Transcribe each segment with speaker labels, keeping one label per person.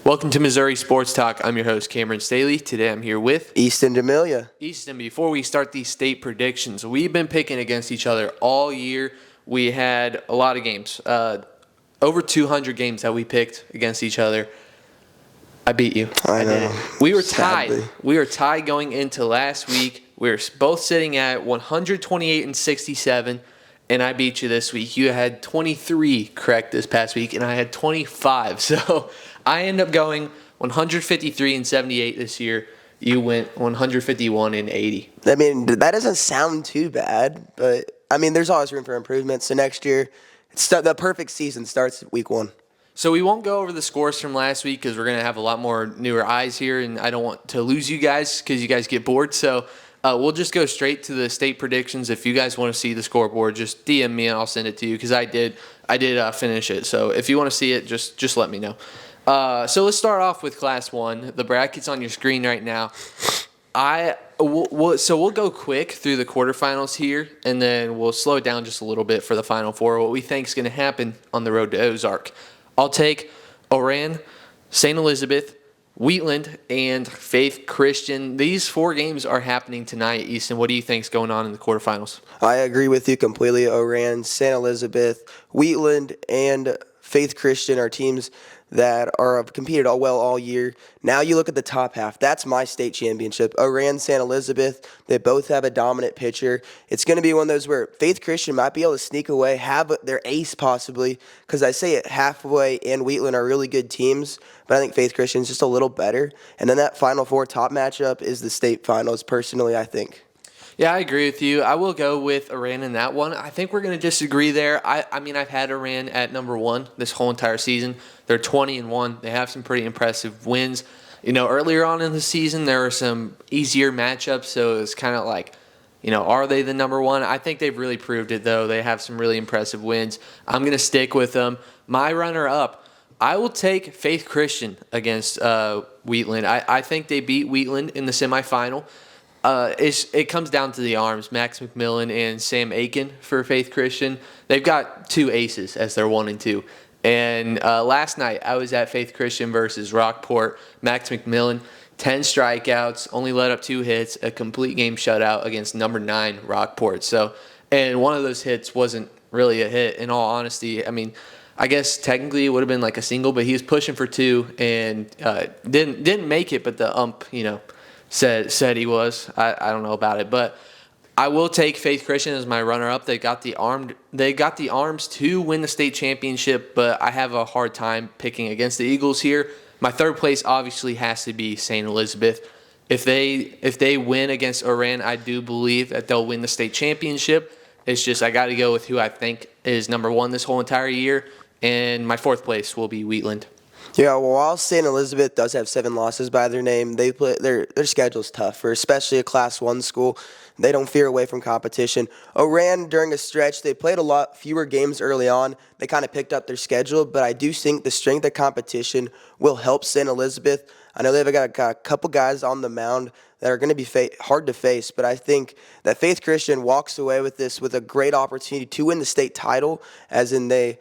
Speaker 1: Welcome to Missouri Sports Talk. I'm your host, Cameron Staley. Today I'm here with
Speaker 2: Easton D'Amelia.
Speaker 1: Easton. Before we start these state predictions, we've been picking against each other all year. We had a lot of games, over 200 games that we picked against each other. I beat you.
Speaker 2: I know.
Speaker 1: did it. We were tied.
Speaker 2: Sadly.
Speaker 1: We were tied going into last week. We were both sitting at 128 and 67, and I beat you this week. You had 23 correct this past week, and I had 25. So I end up going 153 and 78 this year. You went 151 and 80.
Speaker 2: I mean, that doesn't sound too bad, but I mean, there's always room for improvement. So next year, the perfect season starts week 1.
Speaker 1: So we won't go over the scores from last week because we're going to have a lot more newer eyes here, and I don't want to lose you guys because you guys get bored. So we'll just go straight to the state predictions. If you guys want to see the scoreboard, just DM me and I'll send it to you because I did finish it. So if you want to see it, just let me know. So let's start off with Class 1. The bracket's on your screen right now. So we'll go quick through the quarterfinals here, and then we'll slow it down just a little bit for the Final Four, what we think is going to happen on the road to Ozark. I'll take Oran, St. Elizabeth, Wheatland, and Faith Christian. These 4 games are happening tonight, Easton. What do you think is going on in the quarterfinals?
Speaker 2: I agree with you completely. Oran, St. Elizabeth, Wheatland, and Faith Christian are teams that have competed all year. Now you look at the top half. That's my state championship. Oran, St. Elizabeth, they both have a dominant pitcher. It's going to be one of those where Faith Christian might be able to sneak away, have their ace possibly, because I say it, Halfway and Wheatland are really good teams, but I think Faith Christian is just a little better. And then that Final Four top matchup is the state finals, personally, I think.
Speaker 1: Yeah, I agree with you. I will go with Iran in that one. I think we're going to disagree there. I mean, I've had Iran at number 1 this whole entire season. They're 20-1. They have some pretty impressive wins. You know, earlier on in the season, there were some easier matchups, so it's kind of like, you know, are they the number 1? I think they've really proved it, though. They have some really impressive wins. I'm going to stick with them. My runner-up, I will take Faith Christian against Wheatland. I think they beat Wheatland in the semifinal. It comes down to the arms, Max McMillan and Sam Aiken for Faith Christian. They've got 2 aces as their 1 and 2. And last night I was at Faith Christian versus Rockport. Max McMillan, 10 strikeouts, only let up 2 hits, a complete game shutout against number 9 Rockport. And one of those hits wasn't really a hit, in all honesty. I mean, I guess technically it would have been like a single, but he was pushing for 2 and didn't make it. But the ump, said he was. I don't know about it, but I will take Faith Christian as my runner-up. They got the arms to win the state championship, but I have a hard time picking against the Eagles here. My third place obviously has to be St. Elizabeth. If they win against Oran, I do believe that they'll win the state championship. It's just I got to go with who I think is number 1 this whole entire year, and my 4th place will be Wheatland.
Speaker 2: Yeah, well, while St. Elizabeth does have 7 losses by their name, they play their schedule's tough for especially a Class 1 school. They don't fear away from competition. Oran, during a stretch, they played a lot fewer games early on. They kind of picked up their schedule, but I do think the strength of competition will help St. Elizabeth. I know they've got a couple guys on the mound that are going to be hard to face, but I think that Faith Christian walks away with this with a great opportunity to win the state title, as in they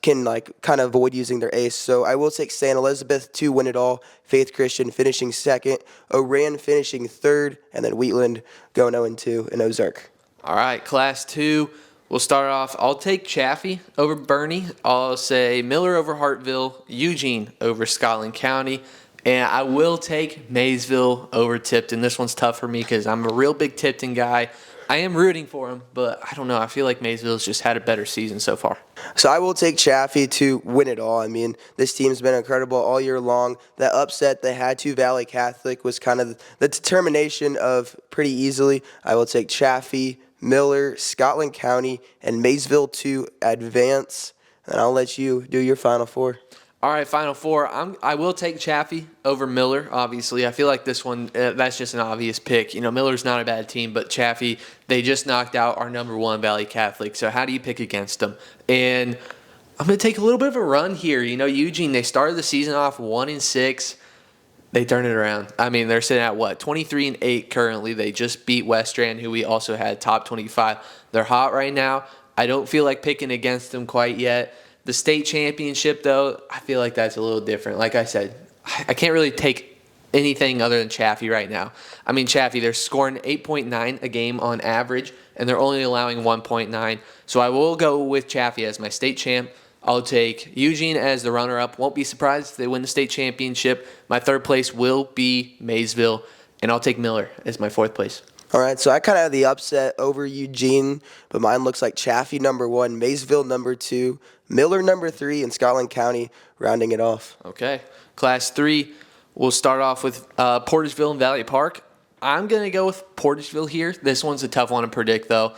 Speaker 2: can kind of avoid using their ace. So I will take St. Elizabeth to win it all, Faith Christian finishing 2nd, Oran finishing 3rd, and then Wheatland going 0-2 in Ozark.
Speaker 1: All right, Class 2. We'll start off. I'll take Chaffee over Bernie. I'll say Miller over Hartville, Eugene over Scotland County, and I will take Maysville over Tipton. This one's tough for me because I'm a real big Tipton guy. I am rooting for him, but I don't know. I feel like Maysville's just had a better season so far.
Speaker 2: So I will take Chaffee to win it all. I mean, this team's been incredible all year long. That upset they had to Valley Catholic was kind of the determination of pretty easily. I will take Chaffee, Miller, Scotland County, and Maysville to advance. And I'll let you do your Final Four.
Speaker 1: All right, Final Four. I will take Chaffee over Miller, obviously. I feel like this one, that's just an obvious pick. You know, Miller's not a bad team, but Chaffee, they just knocked out our number 1 Valley Catholic. So how do you pick against them? And I'm going to take a little bit of a run here. You know, Eugene, they started the season off 1-6. They turned it around. I mean, they're sitting at 23-8 currently. They just beat Westran, who we also had top 25. They're hot right now. I don't feel like picking against them quite yet. The state championship, though, I feel like that's a little different. Like I said, I can't really take anything other than Chaffee right now. I mean, Chaffee, they're scoring 8.9 a game on average, and they're only allowing 1.9. So I will go with Chaffee as my state champ. I'll take Eugene as the runner-up. Won't be surprised if they win the state championship. My third place will be Maysville, and I'll take Miller as my fourth place.
Speaker 2: All right, so I kind of have the upset over Eugene, but mine looks like Chaffee number 1, Maysville number 2, Miller number 3, and Scotland County rounding it off.
Speaker 1: Okay. Class 3, we'll start off with Portageville and Valley Park. I'm going to go with Portageville here. This one's a tough one to predict, though.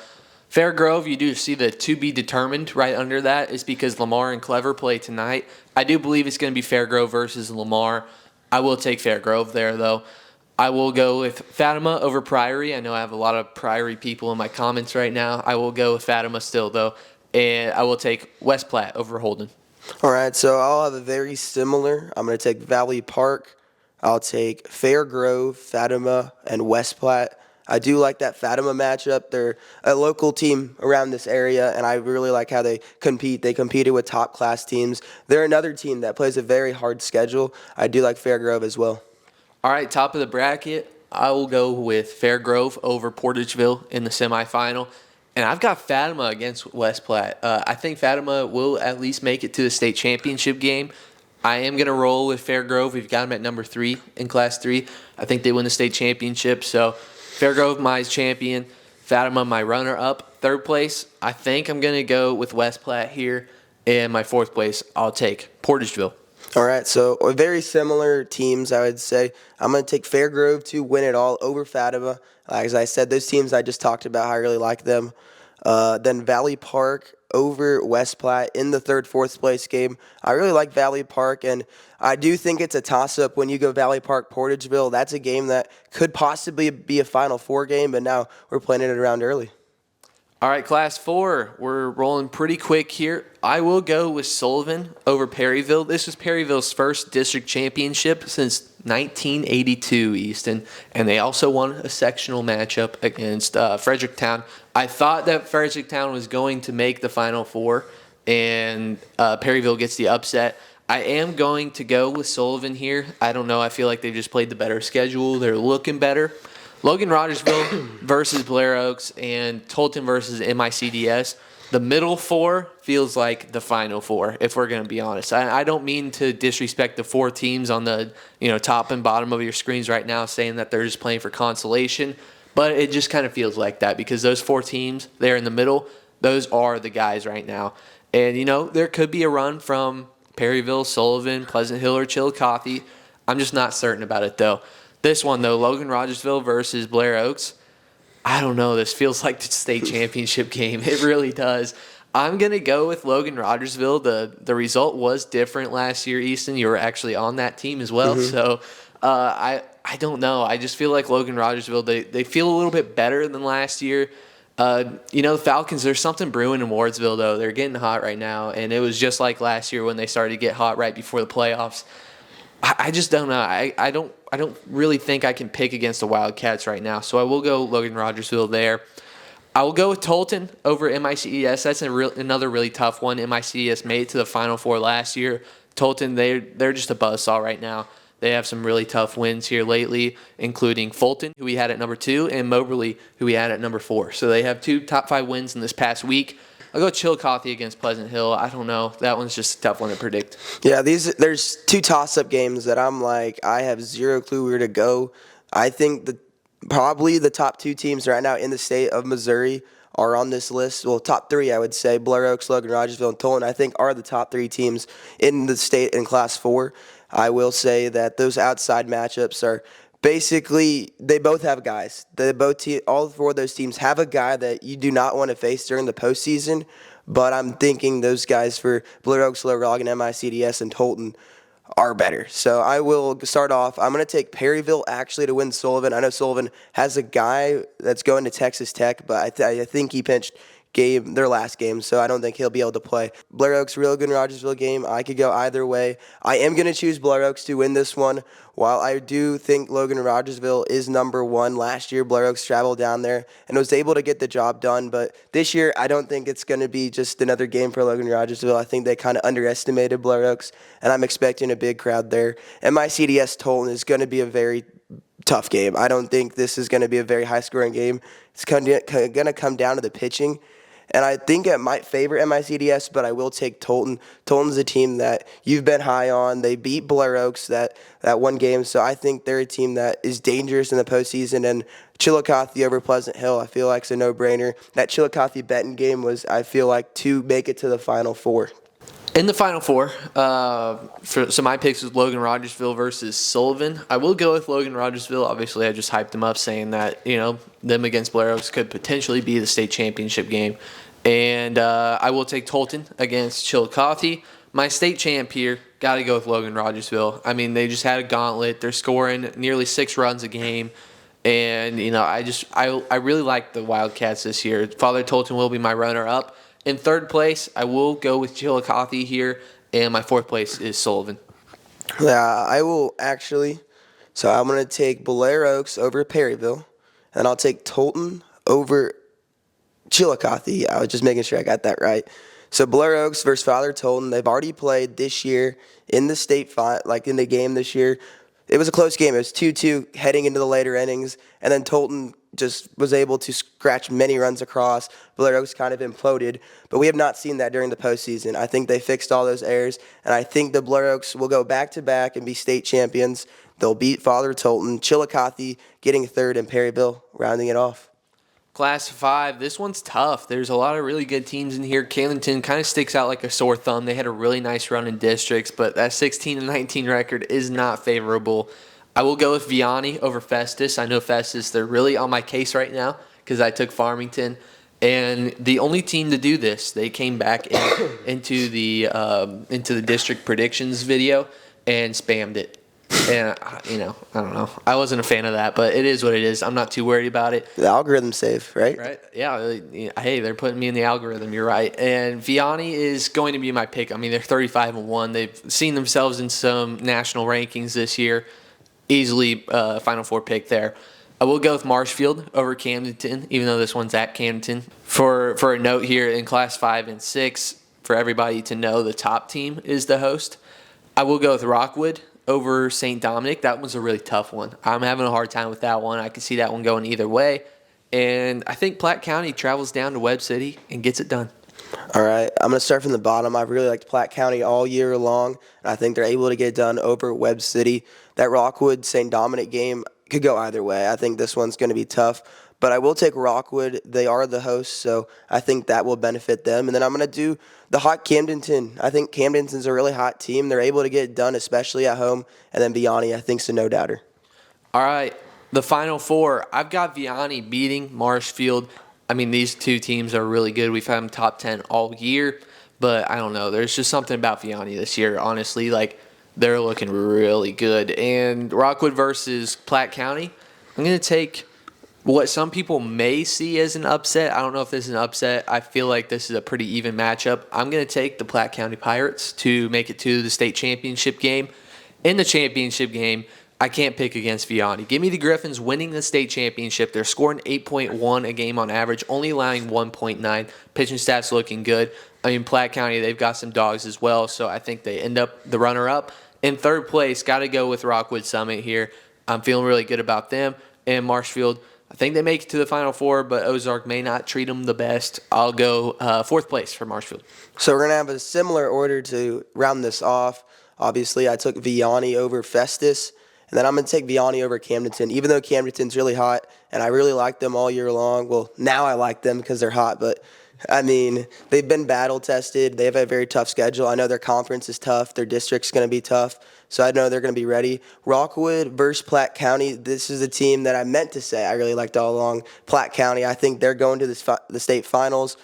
Speaker 1: Fairgrove, you do see the to be determined right under that is because Lamar and Clever play tonight. I do believe it's going to be Fairgrove versus Lamar. I will take Fairgrove there, though. I will go with Fatima over Priory. I know I have a lot of Priory people in my comments right now. I will go with Fatima still, though. And I will take West Platte over Holden.
Speaker 2: All right, so I'll have a very similar. I'm going to take Valley Park. I'll take Fairgrove, Fatima, and West Platte. I do like that Fatima matchup. They're a local team around this area, and I really like how they compete. They competed with top-class teams. They're another team that plays a very hard schedule. I do like Fairgrove as well.
Speaker 1: All right, top of the bracket, I will go with Fairgrove over Portageville in the semifinal. And I've got Fatima against West Platte. I think Fatima will at least make it to the state championship game. I am going to roll with Fairgrove. We've got them at number 3 in Class 3. I think they win the state championship. So Fairgrove, my champion. Fatima, my runner-up. Third place, I think I'm going to go with West Platte here. And my fourth place, I'll take Portageville.
Speaker 2: All right, so very similar teams, I would say. I'm going to take Fairgrove to win it all over Fatima. As I said, those teams I just talked about, I really like them. Then Valley Park over West Platte in the third, fourth place game. I really like Valley Park, and I do think it's a toss-up when you go Valley Park, Portageville. That's a game that could possibly be a Final Four game, but now we're playing it around early.
Speaker 1: All right, Class 4, we're rolling pretty quick here. I will go with Sullivan over Perryville. This was Perryville's first district championship since 1982, Easton, and they also won a sectional matchup against Fredericktown. I thought that Fredericktown was going to make the Final Four, and Perryville gets the upset. I am going to go with Sullivan here. I don't know. I feel like they've just played the better schedule. They're looking better. Logan Rogersville versus Blair Oaks and Tolton versus MICDS. The middle four feels like the final four, if we're going to be honest. I don't mean to disrespect the 4 teams on the top and bottom of your screens right now saying that they're just playing for consolation, but it just kind of feels like that because those 4 teams there in the middle, those are the guys right now. And, there could be a run from Perryville, Sullivan, Pleasant Hill, or Chillicothe. I'm just not certain about it, though. This one, though, Logan Rogersville versus Blair Oaks, I don't know. This feels like the state championship game. It really does. I'm going to go with Logan Rogersville. The result was different last year, Easton. You were actually on that team as well. Mm-hmm. So I don't know. I just feel like Logan Rogersville, they feel a little bit better than last year. The Falcons, there's something brewing in Wardsville, though. They're getting hot right now, and it was just like last year when they started to get hot right before the playoffs. I just don't know. I don't really think I can pick against the Wildcats right now, so I will go Logan Rogersville there. I will go with Tolton over MICDS. That's another really tough one. MICDS made it to the Final Four last year. Tolton, they're just a buzzsaw right now. They have some really tough wins here lately, including Fulton, who we had at number 2, and Moberly, who we had at number 4. So they have 2 top 5 wins in this past week. I'll go Chillicothe against Pleasant Hill. I don't know. That one's just a tough one to predict.
Speaker 2: Yeah, there's 2 toss-up games that I'm like, I have zero clue where to go. I think probably the top 2 teams right now in the state of Missouri are on this list. Well, top 3, I would say. Blair Oaks, Logan Rogersville, and Tolton, I think, are the top 3 teams in the state in Class 4. I will say that those outside matchups are basically, they both have guys. All 4 of those teams have a guy that you do not want to face during the postseason, but I'm thinking those guys for Blair Oaks, Logan, MICDS, and Tolton are better. So I will start off. I'm going to take Perryville actually to win Sullivan. I know Sullivan has a guy that's going to Texas Tech, but I think he game, their last game, so I don't think he'll be able to play. Blair Oaks, Logan Rogersville game, I could go either way. I am going to choose Blair Oaks to win this one. While I do think Logan Rogersville is number one, last year Blair Oaks traveled down there and was able to get the job done, but this year I don't think it's going to be just another game for Logan Rogersville. I think they kind of underestimated Blair Oaks, and I'm expecting a big crowd there. And my CDS Tolton is going to be a very tough game. I don't think this is going to be a very high-scoring game. It's going to come down to the pitching. And I think it might favor MICDS, but I will take Tolton. Tolton's a team that you've been high on. They beat Blair Oaks that one game, so I think they're a team that is dangerous in the postseason. And Chillicothe over Pleasant Hill, I feel like it's a no-brainer. That Chillicothe-Benton game was, I feel like, to make it to the Final Four.
Speaker 1: In the Final Four, so my picks was Logan Rogersville versus Sullivan. I will go with Logan Rogersville. Obviously, I just hyped them up saying that, them against Blair Oaks could potentially be the state championship game. And I will take Tolton against Chillicothe. My state champ here, got to go with Logan Rogersville. I mean, they just had a gauntlet. They're scoring nearly 6 runs a game. And, I really like the Wildcats this year. Father Tolton will be my runner-up. In third place, I will go with Chillicothe here, and my fourth place is Sullivan.
Speaker 2: Yeah, I will actually. So I'm going to take Blair Oaks over Perryville, and I'll take Tolton over Chillicothe. I was just making sure I got that right. So Blair Oaks versus Father Tolton. They've already played this year in the state in the game this year. It was a close game. It was 2-2 heading into the later innings, and then Tolton just was able to scratch many runs across. Blair Oaks kind of imploded, but we have not seen that during the postseason. I think they fixed all those errors, and I think the Blair Oaks will go back-to-back and be state champions. They'll beat Father Tolton, Chillicothe getting third, and Perryville rounding it off.
Speaker 1: Class 5, this one's tough. There's a lot of really good teams in here. Camdenton kind of sticks out like a sore thumb. They had a really nice run in districts, but that 16-19 record is not favorable. I will go with Vianney over Festus. I know Festus, they're really on my case right now because I took Farmington. And the only team to do this, they came back into the district predictions video and spammed it. And, I don't know. I wasn't a fan of that, but it is what it is. I'm not too worried about it.
Speaker 2: The algorithm's safe, right?
Speaker 1: Right? Yeah. Hey, they're putting me in the algorithm. You're right. And Vianney is going to be my pick. I mean, they're 35-1. They've seen themselves in some national rankings this year. Easily Final Four pick there. I will go with Marshfield over Camdenton, even though this one's at Camdenton. For a note here, in Class 5 and 6, for everybody to know, the top team is the host. I will go with Rockwood over St. Dominic. That one's a really tough one. I'm having a hard time with that one. I can see that one going either way. And I think Platte County travels down to Webb City and gets it done.
Speaker 2: All right, I'm going to start from the bottom. I've really liked Platte County all year long, and I think they're able to get it done over Webb City. That Rockwood-St. Dominic game could go either way. I think this one's going to be tough, but I will take Rockwood. They are the hosts, so I think that will benefit them. And then I'm going to do the hot Camdenton. I think Camdenton's a really hot team. They're able to get it done, especially at home. And then Vianney, I think, is a no-doubter.
Speaker 1: All right, the Final Four. I've got Vianney beating Marshfield. I mean, these two teams are really good. We've had them top 10 all year, but I don't know. There's just something about Vianney this year, honestly. They're looking really good. And Rockwood versus Platte County, I'm going to take what some people may see as an upset. I don't know if this is an upset. I feel like this is a pretty even matchup. I'm going to take the Platte County Pirates to make it to the state championship game. In the championship game, I can't pick against Vianney. Give me the Griffins winning the state championship. They're scoring 8.1 a game on average, only allowing 1.9. Pitching stats looking good. I mean, Platte County, they've got some dogs as well, so I think they end up the runner-up. In third place, got to go with Rockwood Summit here. I'm feeling really good about them. And Marshfield, I think they make it to the Final Four, but Ozark may not treat them the best. I'll go fourth place for Marshfield.
Speaker 2: So we're going to have a similar order to round this off. Obviously, I took Vianney over Festus. And then I'm going to take Vianney over Camdenton, even though Camdenton's really hot, and I really like them all year long. Well, now I like them because they're hot, but, I mean, they've been battle-tested. They have a very tough schedule. I know their conference is tough. Their district's going to be tough, so I know they're going to be ready. Rockwood versus Platte County, this is a team that I meant to say I really liked all along. Platte County, I think they're going to the state finals.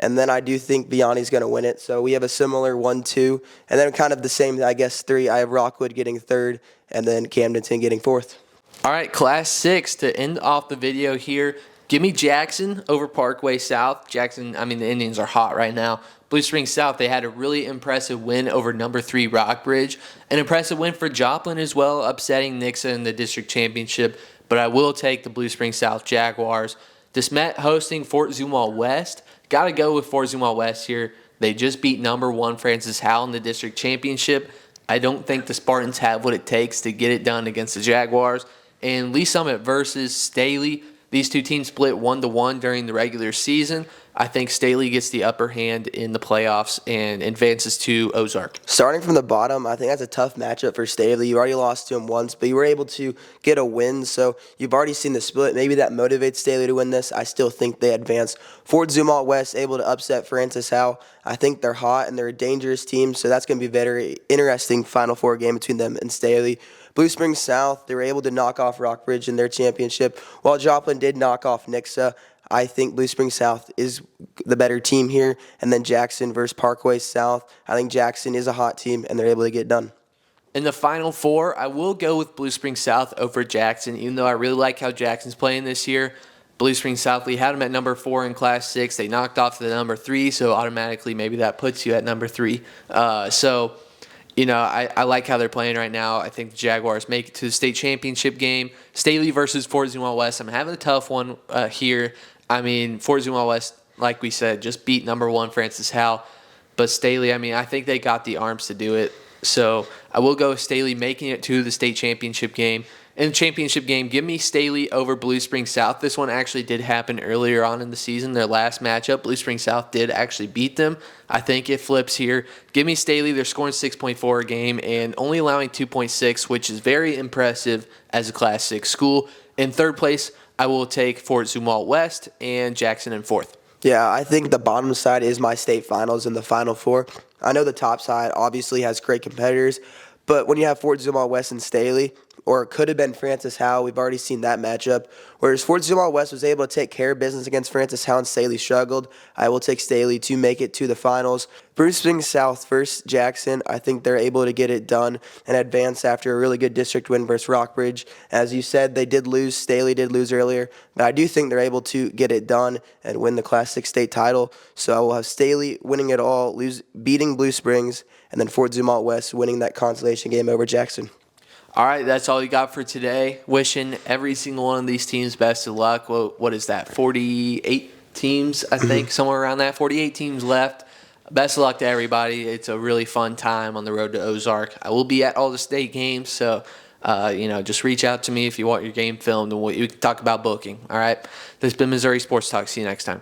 Speaker 2: And then I do think Vianney's going to win it. So we have a similar 1-2. And then kind of the same, I guess, 3. I have Rockwood getting third and then Camdenton getting fourth.
Speaker 1: All right, Class 6 to end off the video here. Give me Jackson over Parkway South. Jackson, I mean, the Indians are hot right now. Blue Springs South, they had a really impressive win over number 3 Rockbridge. An impressive win for Joplin as well, upsetting Nixa in the district championship. But I will take the Blue Springs South Jaguars. DeSmet hosting Fort Zumwalt West. Got to go with Fort Zumwalt West here. They just beat number 1 Francis Howell in the district championship. I don't think the Spartans have what it takes to get it done against the Jaguars. And Lee Summit versus Staley. These two teams split 1-1 during the regular season. I think Staley gets the upper hand in the playoffs and advances to Ozark.
Speaker 2: Starting from the bottom, I think that's a tough matchup for Staley. You already lost to him once, but you were able to get a win, so you've already seen the split. Maybe that motivates Staley to win this. I still think they advance. Fort Zumwalt West able to upset Francis Howell. I think they're hot and they're a dangerous team, so that's going to be a very interesting Final Four game between them and Staley. Blue Springs South, they were able to knock off Rockbridge in their championship, while Joplin did knock off Nixa. I think Blue Springs South is the better team here. And then Jackson versus Parkway South. I think Jackson is a hot team, and they're able to get it done.
Speaker 1: In the Final Four, I will go with Blue Springs South over Jackson, even though I really like how Jackson's playing this year. Blue Springs South, we had them at number 4 in Class 6. They knocked off the number 3, so automatically maybe that puts you at number 3. I like how they're playing right now. I think the Jaguars make it to the state championship game. Staley versus Fort Zumwalt West. I'm having a tough one here. I mean, Fort Zumwalt West, like we said, just beat number 1 Francis Howell. But Staley, I mean, I think they got the arms to do it. So I will go with Staley making it to the state championship game. In the championship game, give me Staley over Blue Springs South. This one actually did happen earlier on in the season. Their last matchup, Blue Springs South did actually beat them. I think it flips here. Give me Staley. They're scoring 6.4 a game and only allowing 2.6, which is very impressive as a Class 6 school. In third place, I will take Fort Zumwalt West and Jackson in fourth.
Speaker 2: Yeah, I think the bottom side is my state finals in the Final Four. I know the top side obviously has great competitors, but when you have Fort Zumwalt West and Staley, or it could have been Francis Howell, we've already seen that matchup. Whereas Fort Zumwalt West was able to take care of business against Francis Howell and Staley struggled. I will take Staley to make it to the finals. Blue Springs South versus Jackson, I think they're able to get it done and advance after a really good district win versus Rockbridge. As you said, they did lose. Staley did lose earlier, but I do think they're able to get it done and win the Class 6 state title. So I will have Staley winning it all, beating Blue Springs, and then Fort Zumwalt West winning that consolation game over Jackson.
Speaker 1: All right, that's all you got for today. Wishing every single one of these teams best of luck. What is that, 48 teams, I think, somewhere around that. 48 teams left. Best of luck to everybody. It's a really fun time on the road to Ozark. I will be at all the state games, so just reach out to me if you want your game filmed, and we can talk about booking. All right, this has been Missouri Sports Talk. See you next time.